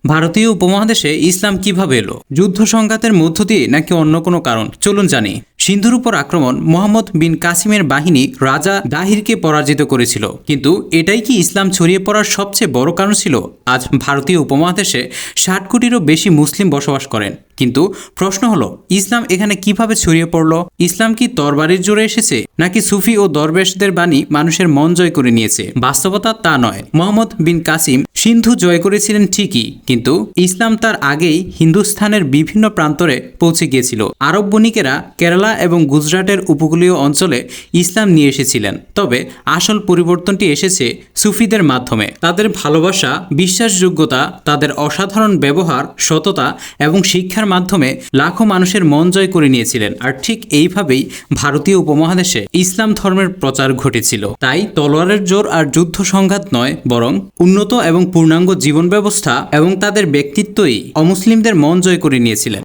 ভারতীয় উপমহাদেশে ইসলাম কিভাবে এলো? যুদ্ধ সংঘাতের মধ্য দিয়ে নাকি অন্য কোনো কারণ? চলুন জানি। সিন্ধুর উপর আক্রমণ মোহাম্মদ বিন কাসিমের বাহিনী রাজা দাহিরকে পরাজিত করেছিল, কিন্তু এটাই কি ইসলাম ছড়িয়ে পড়ার সবচেয়ে বড় কারণ ছিল? আজ ভারতীয় উপমহাদেশে ৬০ কোটিরও বেশি মুসলিম বসবাস করেন, কিন্তু প্রশ্ন হলো ইসলাম এখানে কিভাবে ছড়িয়ে পড়ল? ইসলাম কি তরবারির জোরে এসেছে, নাকি সুফি ও দরবেশদের বাণী মানুষের মন জয় করে নিয়েছে? বাস্তবতা তা নয়। মোহাম্মদ বিন কাসিম সিন্ধু জয় করেছিলেন ঠিকই, কিন্তু ইসলাম তার আগেই হিন্দুস্থানের বিভিন্ন প্রান্তরে পৌঁছে গিয়েছিল। আরব বণিকেরা কেরালা এবং গুজরাটের উপকূলীয় অঞ্চলে ইসলাম নিয়ে এসেছিলেন, তবে আসল পরিবর্তনটি এসেছে সুফিদের মাধ্যমে। তাদের ভালোবাসা, বিশ্বাসযোগ্যতা, তাদের অসাধারণ ব্যবহার, সততা এবং শিক্ষার মাধ্যমে লাখো মানুষের মন জয় করে নিয়েছিলেন। আর ঠিক এইভাবেই ভারতীয় উপমহাদেশে ইসলাম ধর্মের প্রচার ঘটেছিল। তাই তলোয়ারের জোর আর যুদ্ধ সংঘাত নয়, বরং উন্নত এবং পূর্ণাঙ্গ জীবন ব্যবস্থা এবং তাদের ব্যক্তিত্বই অমুসলিমদের মন জয় করে নিয়েছিলেন।